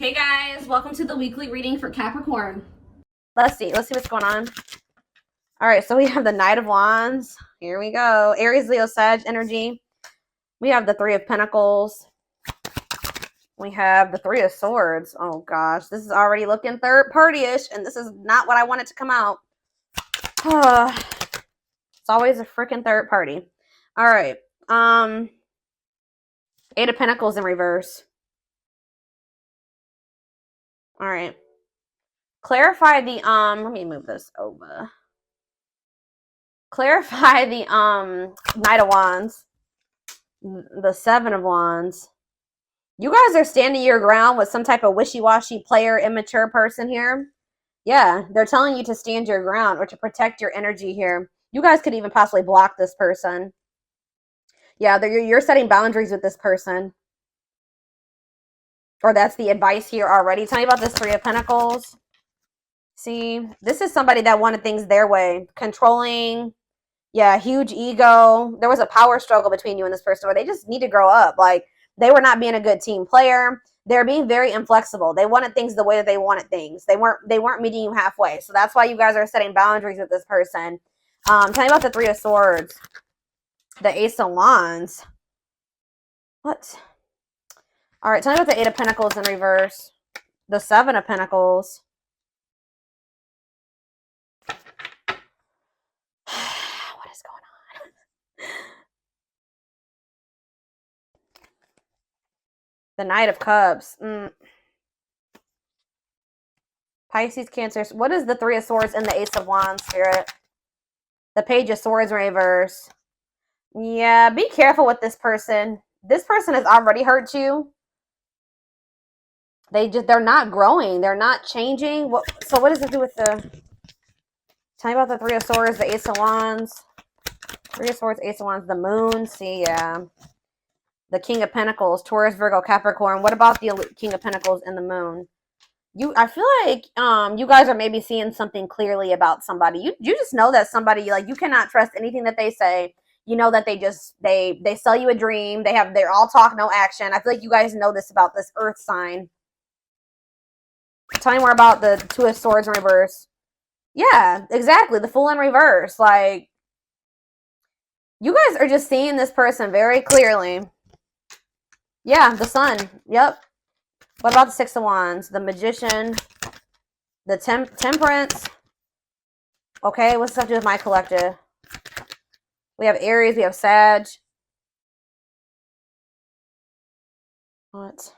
Hey guys, welcome to the weekly reading for Capricorn. Let's see what's going on. All right, so we have the Knight of Wands. Here we go. Aries, Leo, Sag energy. We have the Three of Pentacles. We have the Three of Swords. Oh gosh, this is already looking third party-ish, and this is not what I wanted to come out. It's always a freaking third party. All right. Eight of Pentacles in reverse. All right. Clarify the let me move this over. Clarify the Knight of Wands. The Seven of Wands. You guys are standing your ground with some type of wishy-washy player, immature person here. Yeah, they're telling you to stand your ground or to protect your energy here. You guys could even possibly block this person. Yeah, you're setting boundaries with this person. Or that's the advice here already. Tell me about this Three of Pentacles. See, this is somebody that wanted things their way. Controlling. Yeah, huge ego. There was a power struggle between you and this person where they just need to grow up. Like, they were not being a good team player. They're being very inflexible. They wanted things the way that they wanted things. They weren't meeting you halfway. So that's why you guys are setting boundaries with this person. Tell me about the Three of Swords. The Ace of Wands. What? All right, tell me about the Eight of Pentacles in reverse. The Seven of Pentacles. What is going on? The Knight of Cups. Pisces, Cancer. What is the Three of Swords and the Ace of Wands, Spirit? The Page of Swords in reverse. Yeah, be careful with this person. This person has already hurt you. They're not growing. They're not changing. So what does it do with the... Tell me about the Three of Swords, the Ace of Wands. Three of Swords, Ace of Wands, the Moon. See, yeah. The King of Pentacles, Taurus, Virgo, Capricorn. What about the King of Pentacles and the Moon? I feel like you guys are maybe seeing something clearly about somebody. You just know that somebody, like, you cannot trust anything that they say. You know that they sell you a dream. They're all talk, no action. I feel like you guys know this about this Earth sign. Tell me more about the Two of Swords in reverse. Yeah, exactly. The Fool in reverse. Like, you guys are just seeing this person very clearly. Yeah, the Sun. Yep. What about the Six of Wands? The Magician. The Temperance. Okay, what's up to do with my collective? We have Aries. We have Sag. What?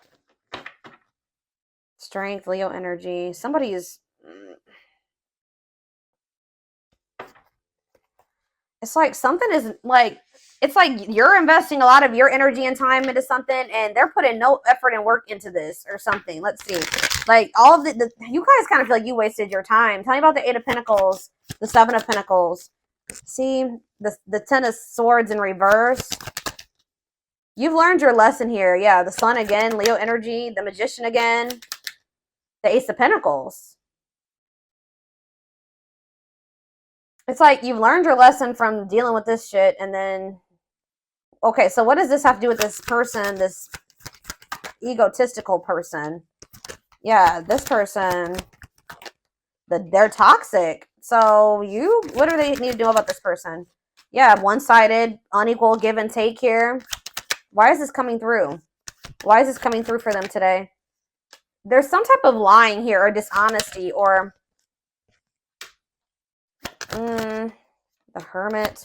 Strength, Leo energy. Somebody is... It's like something is like... It's like you're investing a lot of your energy and time into something, and they're putting no effort and work into this or something. Let's see. Like, all of you guys kind of feel like you wasted your time. Tell me about the Eight of Pentacles, the Seven of Pentacles. See, the Ten of Swords in reverse. You've learned your lesson here. Yeah, the Sun again, Leo energy, the Magician again, the Ace of Pentacles. It's like you've learned your lesson from dealing with this shit, and then... Okay, so what does this have to do with this person, this egotistical person? Yeah, this person, they're toxic. So what do they need to do about this person? Yeah, one-sided, unequal give and take here. Why is this coming through? Why is this coming through for them today? There's some type of lying here or dishonesty or... the Hermit.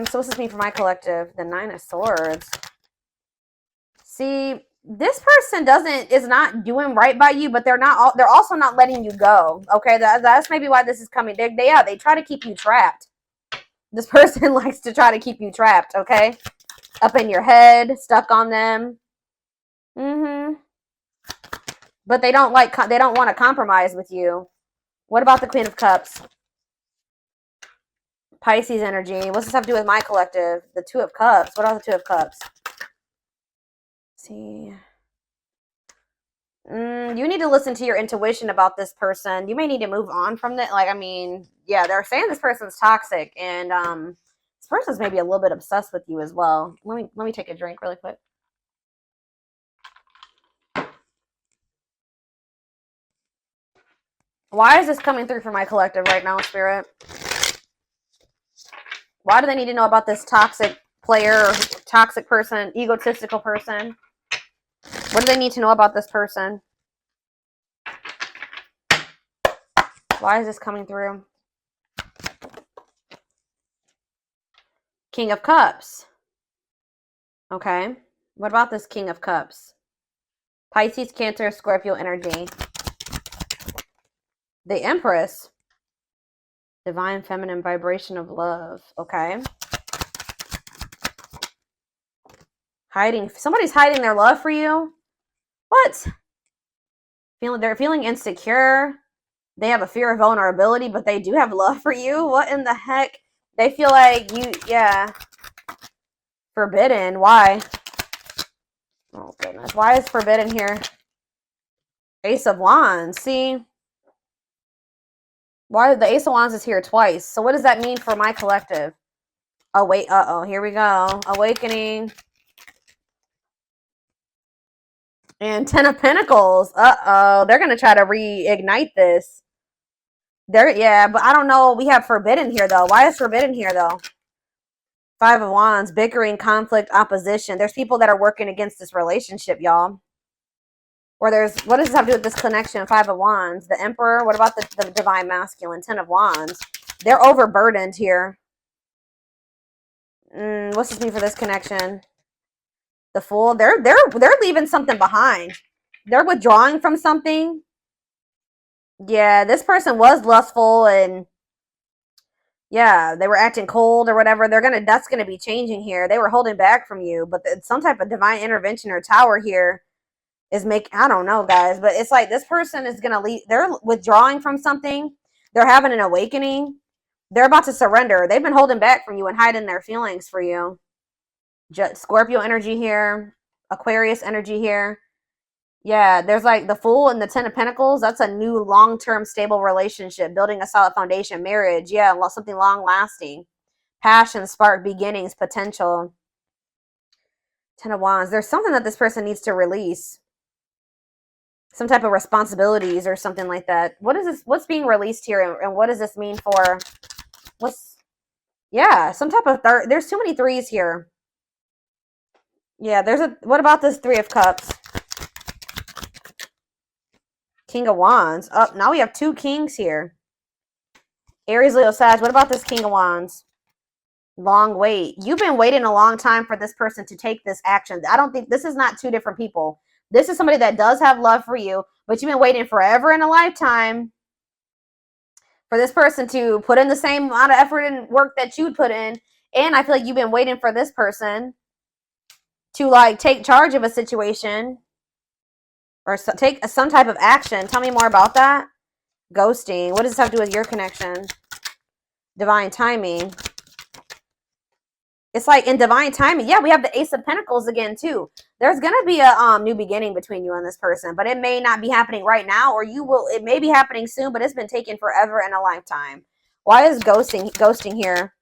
So what's this mean for my collective? The Nine of Swords. See, this person is not doing right by you, but they're also not letting you go. Okay, that's maybe why this is coming. They try to keep you trapped. This person likes to try to keep you trapped. Okay, up in your head, stuck on them. But they don't want to compromise with you. What about the Queen of Cups? Pisces energy. What's this have to do with my collective? The Two of Cups. What are the Two of Cups? Let's see. You need to listen to your intuition about this person. You may need to move on from that. Like, I mean, yeah, they're saying this person's toxic, and this person's maybe a little bit obsessed with you as well. Let me take a drink really quick. Why is this coming through for my collective right now, Spirit? Why do they need to know about this toxic player, or toxic person, egotistical person? What do they need to know about this person? Why is this coming through? King of Cups. Okay. What about this King of Cups? Pisces, Cancer, Scorpio energy. The Empress. Divine feminine vibration of love. Okay. Hiding. Somebody's hiding their love for you. What? They're feeling insecure. They have a fear of vulnerability, but they do have love for you. What in the heck? They feel like you, yeah. Forbidden. Why? Oh, goodness. Why is forbidden here? Ace of Wands. See? Why the Ace of Wands is here twice? So what does that mean for my collective? Oh, wait. Uh-oh. Here we go. Awakening. And Ten of Pentacles. Uh-oh. They're going to try to reignite this. Yeah, but I don't know. We have forbidden here, though. Why is forbidden here, though? Five of Wands, bickering, conflict, opposition. There's people that are working against this relationship, y'all. Or there's, what does this have to do with this connection? Five of Wands, the Emperor. What about the Divine Masculine? Ten of Wands. They're overburdened here. What's this mean for this connection? The Fool. They're leaving something behind. They're withdrawing from something. Yeah, this person was lustful and yeah, they were acting cold or whatever. That's gonna be changing here. They were holding back from you, but some type of divine intervention or tower here is I don't know, guys, but it's like this person is gonna leave. They're withdrawing from something. They're having an awakening. They're about to surrender. They've been holding back from you and hiding their feelings for you. Scorpio energy here, Aquarius energy here. Yeah, there's like the Fool and the Ten of Pentacles. That's a new long-term stable relationship, building a solid foundation, marriage. Yeah, something long-lasting. Passion, spark, beginnings, potential. Ten of Wands. There's something that this person needs to release. Some type of responsibilities or something like that. What is this? What's being released here, and what does this mean for? Yeah, some type of there's too many threes here. Yeah, what about this Three of Cups? King of Wands. Oh, now we have two kings here. Aries, Leo, Sag. What about this King of Wands? Long wait. You've been waiting a long time for this person to take this action. I don't think this is not two different people. This is somebody that does have love for you, but you've been waiting forever in a lifetime for this person to put in the same amount of effort and work that you'd put in. And I feel like you've been waiting for this person to like take charge of a situation or take some type of action. Tell me more about that. Ghosting. What does this have to do with your connection? Divine timing. It's like in divine timing. Yeah, we have the Ace of Pentacles again, too. There's going to be a new beginning between you and this person, but it may not be happening right now, or it may be happening soon, but it's been taking forever and a lifetime. Why is ghosting here?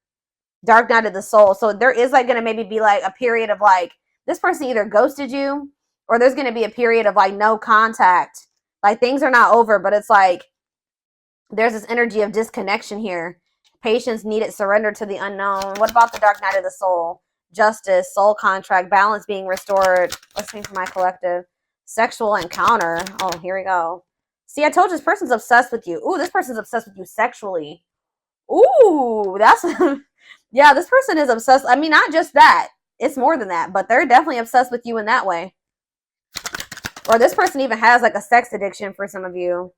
Dark night of the soul. So there is like going to maybe be like a period of like, this person either ghosted you, or there's going to be a period of like no contact. Like things are not over, but it's like there's this energy of disconnection here. Patience needed, surrender to the unknown. What about the dark night of the soul? Justice, soul contract, balance being restored. Let's see for my collective. Sexual encounter. Oh, here we go. See, I told you this person's obsessed with you. Ooh, this person's obsessed with you sexually. Ooh, that's... yeah, this person is obsessed. I mean, not just that. It's more than that, but they're definitely obsessed with you in that way. Or this person even has like a sex addiction for some of you.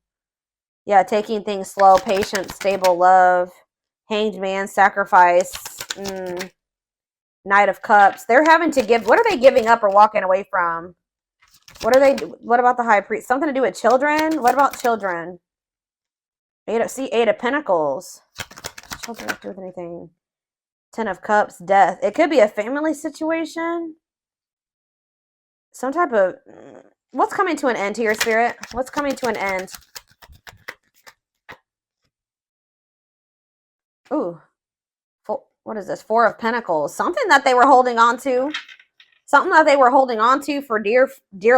Yeah, taking things slow, patient, stable love. Hanged man, sacrifice, Knight of Cups. They're having to give. What are they giving up or walking away from? What about the High Priest? Something to do with children? What about children? Eight of Pentacles. Children have to do with anything. Ten of Cups, death. It could be a family situation. Some type of... What's coming to an end here, Spirit? What's coming to an end? Ooh. What is this? Four of Pentacles. Something that they were holding on to. Something that they were holding on to for dear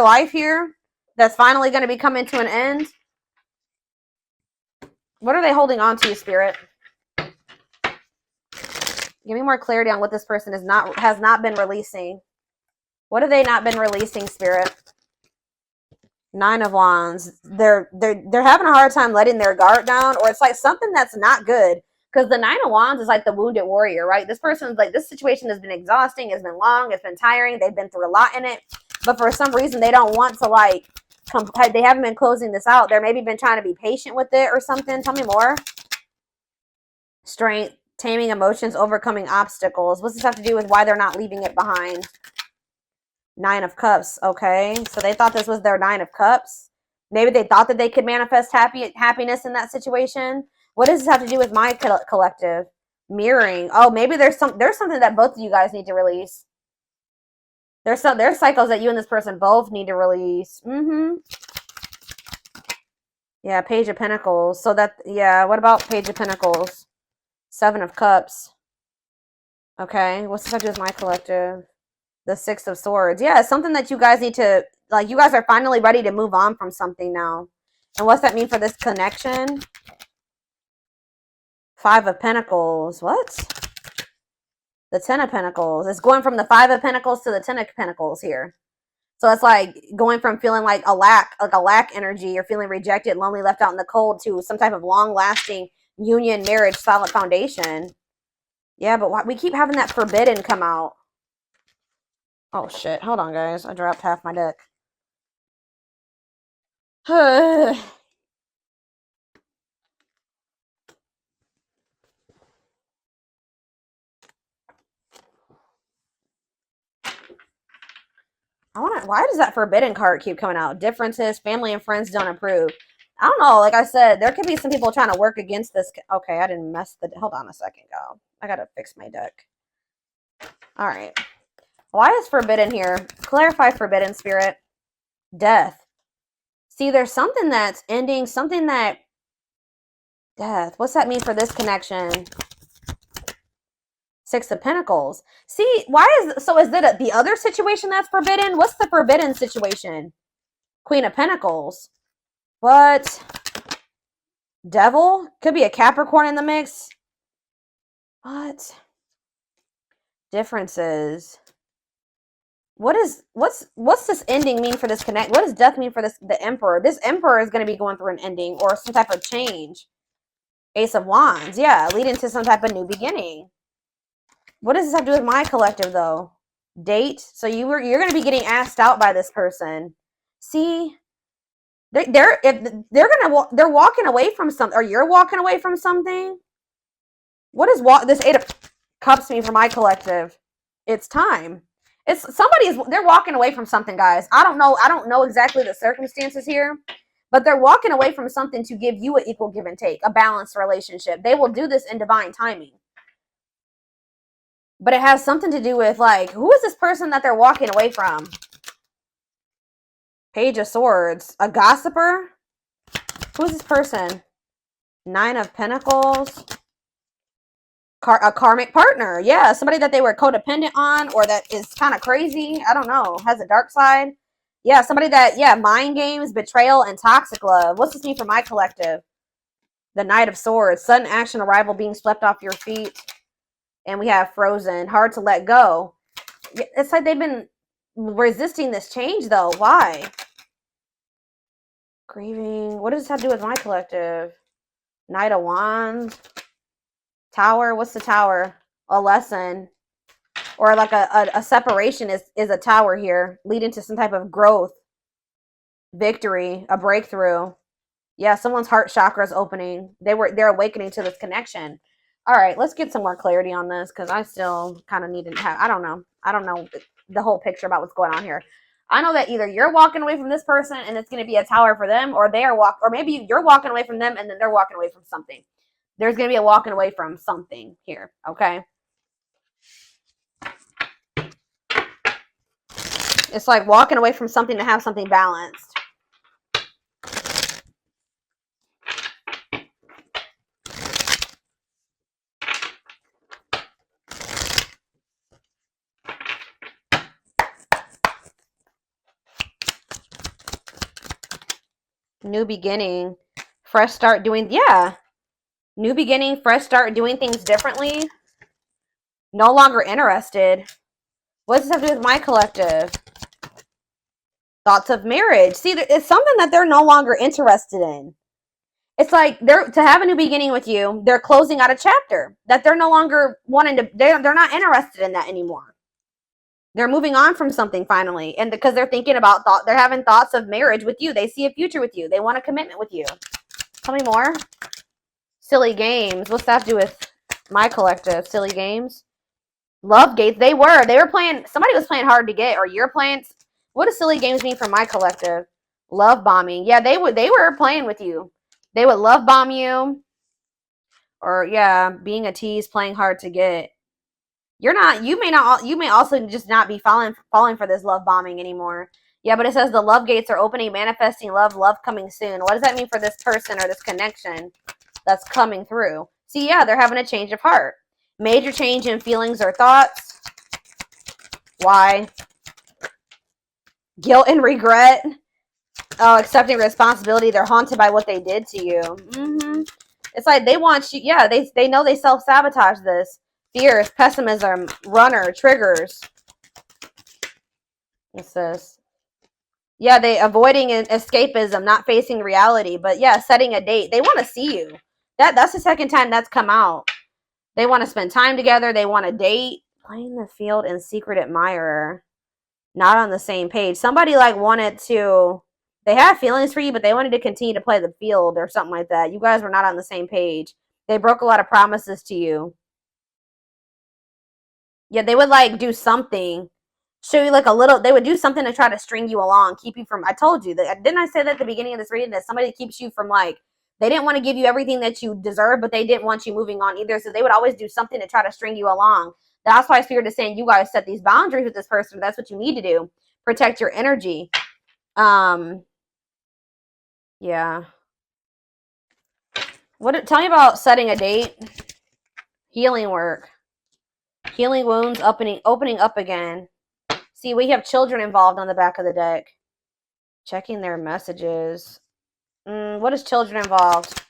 life here. That's finally going to be coming to an end. What are they holding on to, Spirit? Give me more clarity on what this person has not been releasing. What have they not been releasing, Spirit? 9 of Wands. They're having a hard time letting their guard down, or it's like something that's not good. Because the 9 of Wands is like the wounded warrior, right? This person's like, this situation has been exhausting, it's been long, it's been tiring, they've been through a lot in it. But for some reason, they don't want to like, they haven't been closing this out. They're maybe been trying to be patient with it or something. Tell me more. Strength, taming emotions, overcoming obstacles. What's this have to do with why they're not leaving it behind? 9 of Cups. Okay, so they thought this was their 9 of Cups. Maybe they thought that they could manifest happiness in that situation. What does this have to do with my collective? Mirroring. Oh, maybe there's something that both of you guys need to release. There's cycles that you and this person both need to release. Yeah, Page of Pentacles. So that, yeah, what about Page of Pentacles? 7 of Cups. Okay, what's this have to do with my collective? The 6 of Swords. Yeah, it's something that you guys need to, like, you guys are finally ready to move on from something now. And what's that mean for this connection? 5 of Pentacles. What? The 10 of Pentacles. It's going from the 5 of Pentacles to the 10 of Pentacles here. So it's like going from feeling like a lack energy, or feeling rejected, lonely, left out in the cold, to some type of long-lasting union, marriage, solid foundation. Yeah, but we keep having that forbidden come out. Oh, shit. Hold on, guys. I dropped half my deck. Why does that forbidden card keep coming out? Differences, family and friends don't approve. I don't know. Like I said, there could be some people trying to work against this. Okay, I didn't mess the... Hold on a second, y'all. I gotta fix my deck. All right. Why is forbidden here? Clarify forbidden, Spirit. Death. See, there's something that's ending, something that... Death. What's that mean for this connection? 6 of Pentacles. See, so is it the other situation that's forbidden? What's the forbidden situation? Queen of Pentacles. What? Devil? Could be a Capricorn in the mix. What? Differences. What's this ending mean for this connect? What does death mean for the Emperor? This Emperor is going to be going through an ending or some type of change. Ace of Wands. Yeah, leading to some type of new beginning. What does this have to do with my collective, though? Date. So you're going to be getting asked out by this person. See, they're walking away from something, or you're walking away from something. What does this 8 of Cups mean for my collective? It's time. They're walking away from something, guys. I don't know exactly the circumstances here, but they're walking away from something to give you an equal give and take, a balanced relationship. They will do this in divine timing. But it has something to do with, like, who is this person that they're walking away from? Page of Swords. A gossiper? Who is this person? 9 of Pentacles. A karmic partner. Yeah, somebody that they were codependent on, or that is kind of crazy. I don't know. Has a dark side. Yeah, somebody that, yeah, mind games, betrayal, and toxic love. What's this mean for my collective? The Knight of Swords. Sudden action, arrival, being swept off your feet. And we have Frozen. Hard to let go. It's like they've been resisting this change, though. Why? Grieving. What does this have to do with my collective? Knight of Wands. Tower. What's the Tower? A lesson. Or like a separation is a tower here. Leading to some type of growth. Victory. A breakthrough. Yeah, someone's heart chakra is opening. They're awakening to this connection. All right, let's get some more clarity on this, because I still kind of need to have, I don't know the whole picture about what's going on here. I know that either you're walking away from this person and it's going to be a tower for them, or or maybe you're walking away from them and then they're walking away from something. There's going to be a walking away from something here, okay? It's like walking away from something to have something balanced. New beginning. Fresh start doing, yeah. New beginning, fresh start, doing things differently. No longer interested. What does this have to do with my collective? Thoughts of marriage. See, it's something that they're no longer interested in. It's like to have a new beginning with you, they're closing out a chapter that they're no longer wanting to, they're not interested in that anymore. They're moving on from something finally. And because they're thinking about they're having thoughts of marriage with you. They see a future with you. They want a commitment with you. Tell me more. Silly games. What's that have to do with my collective? Silly games. Love gates. They were playing, somebody was playing hard to get, or you're playing. What does silly games mean for my collective? Love bombing. Yeah, they were playing with you. They would love bomb you. Or yeah, being a tease, playing hard to get. You may also just not be falling for this love bombing anymore. Yeah, but it says the love gates are opening, manifesting love coming soon. What does that mean for this person or this connection that's coming through? See, yeah, they're having a change of heart. Major change in feelings or thoughts. Why? Guilt and regret. Oh, accepting responsibility. They're haunted by what they did to you. It's like they want you. Yeah, they know they self-sabotage this. Fears, pessimism, runner, triggers. What's this? Yeah, they avoiding escapism, not facing reality. But yeah, setting a date. They want to see you. That's the second time that's come out. They want to spend time together. They want to date. Playing the field and secret admirer. Not on the same page. Somebody like wanted to, they have feelings for you, but they wanted to continue to play the field or something like that. You guys were not on the same page. They broke a lot of promises to you. Yeah, they would like do something, show you like a little, they would do something to try to string you along, keep you from, I told you that, didn't I say that at the beginning of this reading, that somebody keeps you from like, they didn't want to give you everything that you deserve, but they didn't want you moving on either. So they would always do something to try to string you along. That's why Spirit is saying you guys set these boundaries with this person. That's what you need to do. Protect your energy. Yeah. Tell me about setting a date. Healing work. Healing wounds, opening up again. See, we have children involved on the back of the deck. Checking their messages. What is children involved?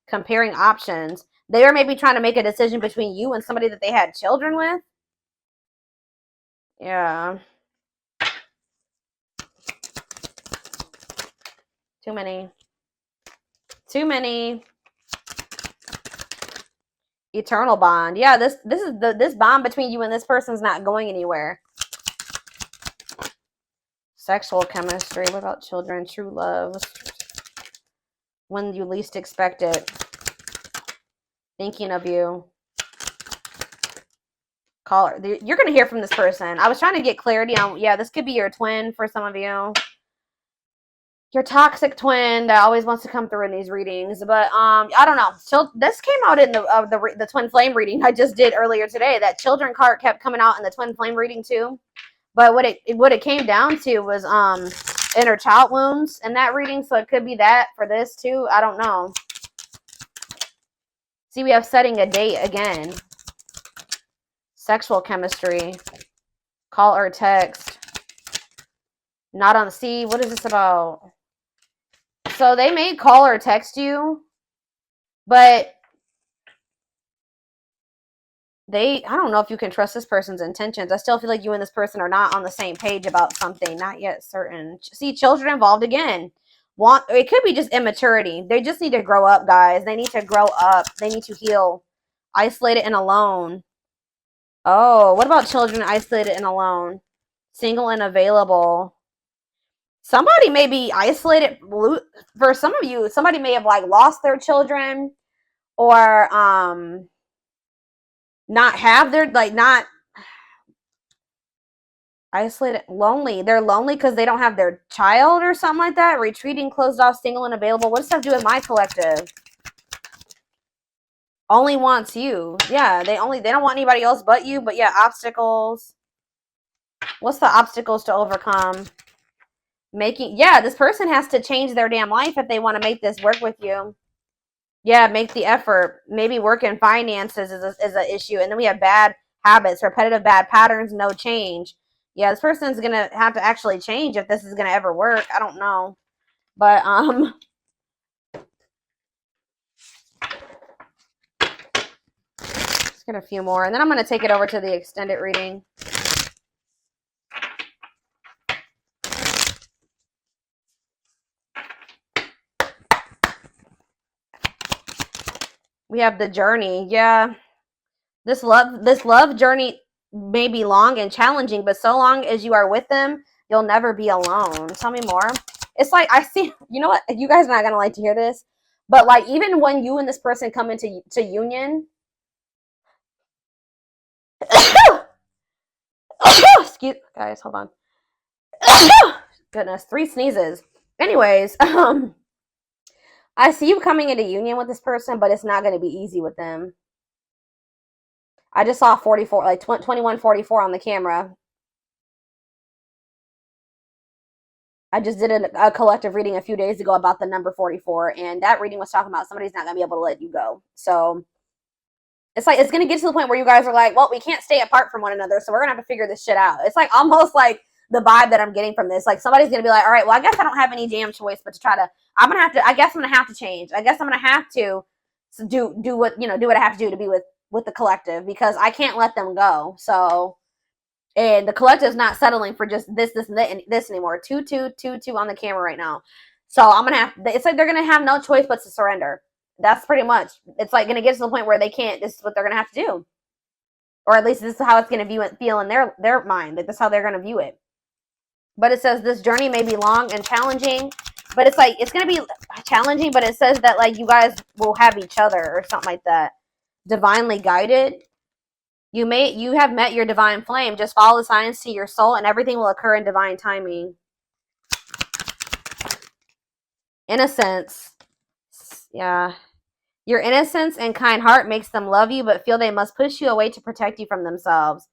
Comparing options. They are maybe trying to make a decision between you and somebody that they had children with. Yeah. Too many. Eternal bond. Yeah, this bond between you and this person's not going anywhere. Sexual chemistry. What about children? True love. When you least expect it. Thinking of you. Caller. You're going to hear from this person. I was trying to get clarity on, yeah, this could be your twin for some of you. Your toxic twin that always wants to come through in these readings. But I don't know. So this came out in the twin flame reading I just did earlier today. That children card kept coming out in the twin flame reading too. But what it came down to was inner child wounds in that reading. So it could be that for this too. I don't know. See, we have setting a date again. Sexual chemistry. Call or text. Not on the sea. What is this about? So they may call or text you, but I don't know if you can trust this person's intentions. I still feel like you and this person are not on the same page about something. Not yet certain. See, children involved again. It could be just immaturity. They just need to grow up, guys. They need to grow up. They need to heal. Isolated and alone. Oh, what about children isolated and alone? Single and available. Somebody may be isolated. For some of you, somebody may have like lost their children, or not have their, like, not isolated, lonely. They're lonely because they don't have their child or something like that. Retreating, closed off, single and available. What does that have to do with my collective? Only wants you. Yeah, they don't want anybody else but you. But yeah, obstacles. What's the obstacles to overcome? Yeah, this person has to change their damn life if they want to make this work with you. Yeah, make the effort. Maybe work in finances is an issue. And then we have bad habits, repetitive bad patterns, no change. Yeah, this person's going to have to actually change if this is going to ever work. I don't know. But, Get a few more, and then I'm going to take it over to the extended reading. We have the journey. Yeah. This love journey may be long and challenging, but so long as you are with them, you'll never be alone. Tell me more. It's like, I see, you know what? You guys are not going to like to hear this, but like, even when you and this person come into union, excuse, guys, hold on. Goodness, 3 sneezes. Anyways, I see you coming into union with this person, but it's not going to be easy with them. I just saw 44, like 2144 on the camera. I just did a collective reading a few days ago about the number 44, and that reading was talking about somebody's not going to be able to let you go. So it's like, it's going to get to the point where you guys are like, well, we can't stay apart from one another, so we're going to have to figure this shit out. It's like almost like the vibe that I'm getting from this. Like, somebody's going to be like, all right, well, I guess I don't have any damn choice but to try to, I guess I'm going to have to change. I guess I'm going to have to do what, do what I have to do to be with the collective, because I can't let them go. So, and the collective's not settling for just this and this anymore. 2-2-2-2 on the camera right now. So I'm going to have, it's like they're going to have no choice but to surrender. That's pretty much, it's like going to get to the point where they can't, this is what they're going to have to do. Or at least this is how it's going to feel in their mind. Like, this is how they're going to view it. But it says this journey may be long and challenging, but it's like, it's going to be challenging, but it says that like you guys will have each other or something like that. Divinely guided. You have met your divine flame. Just follow the signs to your soul and everything will occur in divine timing. Innocence. Yeah. Your innocence and kind heart makes them love you, but feel they must push you away to protect you from themselves.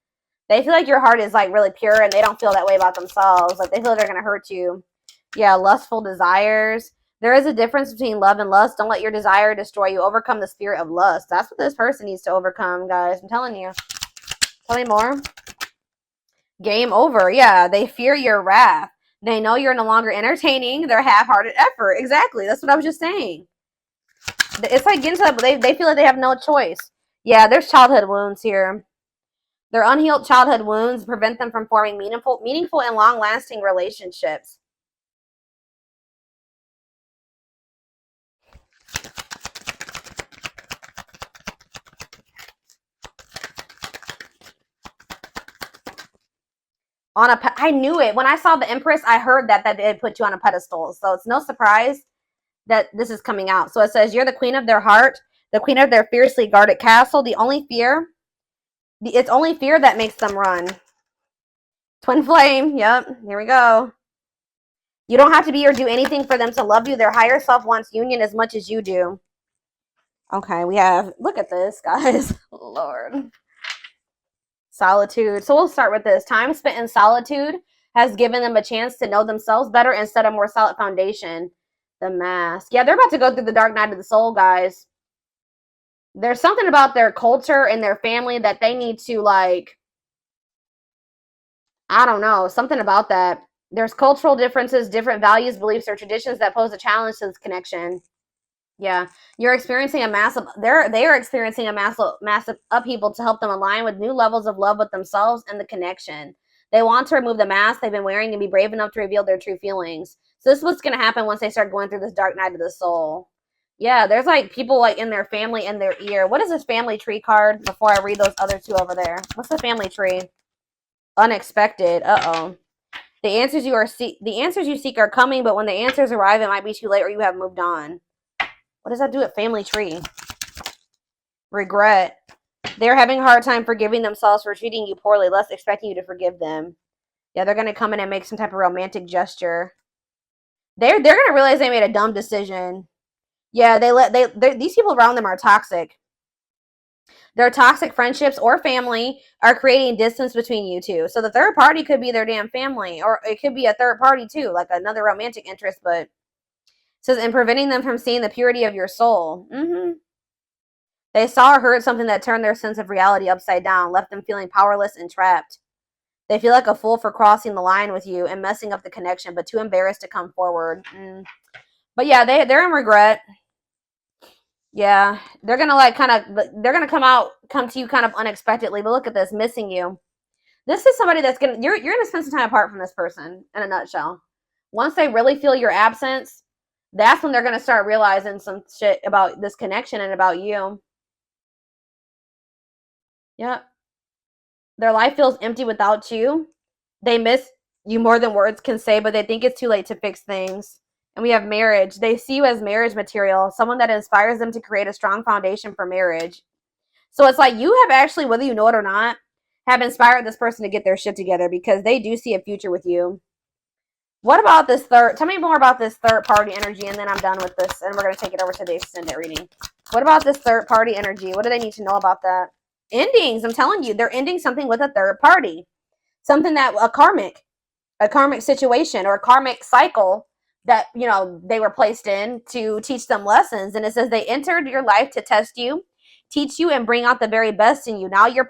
They feel like your heart is like really pure and they don't feel that way about themselves. Like, they feel like they're going to hurt you. Yeah, lustful desires. There is a difference between love and lust. Don't let your desire destroy you. Overcome the spirit of lust. That's what this person needs to overcome, guys. I'm telling you. Tell me more. Game over. Yeah, they fear your wrath. They know you're no longer entertaining their half-hearted effort. Exactly. That's what I was just saying. It's like getting to that, they feel like they have no choice. Yeah, there's childhood wounds here. Their unhealed childhood wounds prevent them from forming meaningful and long-lasting relationships. I knew it. When I saw the Empress, I heard that they put you on a pedestal. So it's no surprise that this is coming out. So it says, you're the queen of their heart, the queen of their fiercely guarded castle. It's only fear that makes them run. Twin flame. Yep. Here we go. You don't have to be or do anything for them to love you. Their higher self wants union as much as you do. Okay, we have, look at this, guys. Lord. Solitude. So we'll start with this. Time spent in solitude has given them a chance to know themselves better and set a more solid foundation. The Mask. Yeah, they're about to go through the dark night of the soul, guys. There's something about their culture and their family that they need to, like, I don't know, something about that. There's cultural differences, different values, beliefs, or traditions that pose a challenge to this connection. Yeah, you're experiencing a massive, they are experiencing a massive upheaval to help them align with new levels of love with themselves and the connection. They want to remove the mask they've been wearing and be brave enough to reveal their true feelings. So this is what's going to happen once they start going through this dark night of the soul. Yeah, there's like people like in their family in their ear. What is this family tree card before I read those other two over there? What's the family tree? Unexpected. Uh-oh. The answers you seek are coming, but when the answers arrive, it might be too late or you have moved on. What does that do at family tree? Regret. They're having a hard time forgiving themselves for treating you poorly, less expecting you to forgive them. Yeah, they're going to come in and make some type of romantic gesture. They're going to realize they made a dumb decision. Yeah, these people around them are toxic. Their toxic friendships or family are creating distance between you two. So the third party could be their damn family, or it could be a third party too, like another romantic interest, but says, and preventing them from seeing the purity of your soul. They saw or heard something that turned their sense of reality upside down, left them feeling powerless and trapped. They feel like a fool for crossing the line with you and messing up the connection, but too embarrassed to come forward. But yeah, they're in regret. Yeah, they're gonna like they're gonna come to you kind of unexpectedly. But look at this, missing you. This is somebody that's gonna you're gonna spend some time apart from this person in a nutshell. Once they really feel your absence, that's when they're gonna start realizing some shit about this connection and about you. Yeah, their life feels empty without you. They miss you more than words can say, but they think it's too late to fix things. And we have marriage. They see you as marriage material, someone that inspires them to create a strong foundation for marriage. So it's like you have actually, whether you know it or not, have inspired this person to get their shit together because they do see a future with you. What about this third? Tell me more about this third party energy, and then I'm done with this, and we're going to take it over to the extended reading. What about this third party energy? What do they need to know about that? Endings. I'm telling you, they're ending something with a third party. Something that a karmic situation or a karmic cycle that, you know, they were placed in to teach them lessons. And it says they entered your life to test you, teach you, and bring out the very best in you. Now their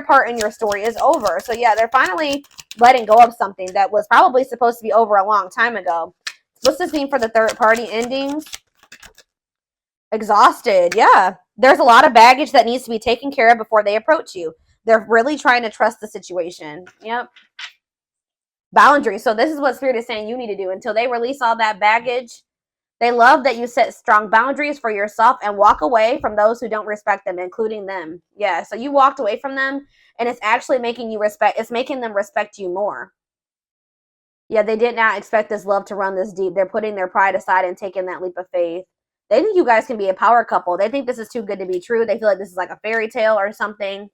part in your story is over. So yeah, they're finally letting go of something that was probably supposed to be over a long time ago. What's this mean for the third party endings? Exhausted. Yeah, there's a lot of baggage that needs to be taken care of before they approach you. They're really trying to trust the situation. Yep. Boundaries. So this is what Spirit is saying you need to do until they release all that baggage. They love that you set strong boundaries for yourself and walk away from those who don't respect them, including them. Yeah, so you walked away from them, and it's actually making you respect. It's making them respect you more. Yeah, they did not expect this love to run this deep. They're putting their pride aside and taking that leap of faith. They think you guys can be a power couple. They think this is too good to be true. They feel like this is like a fairy tale or something.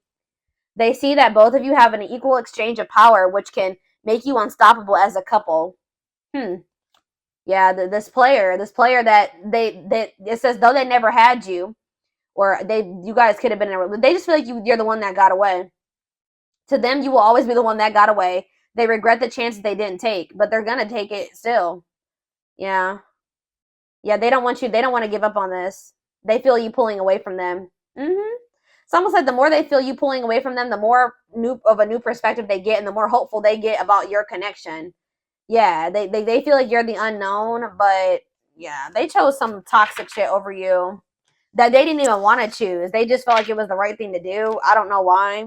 They see that both of you have an equal exchange of power, which can make you unstoppable as a couple. Yeah, this player that it says though they never had you, or you guys could have been in a, they just feel like you're the one that got away. To them, you will always be the one that got away. They regret the chances they didn't take, but they're gonna take it still. Yeah, yeah, they don't want you. They don't want to give up on this. They feel you pulling away from them. It's almost like the more they feel you pulling away from them, the more of a new perspective they get, and the more hopeful they get about your connection. Yeah, they feel like you're the unknown, but yeah, they chose some toxic shit over you that they didn't even want to choose. They just felt like it was the right thing to do. I don't know why.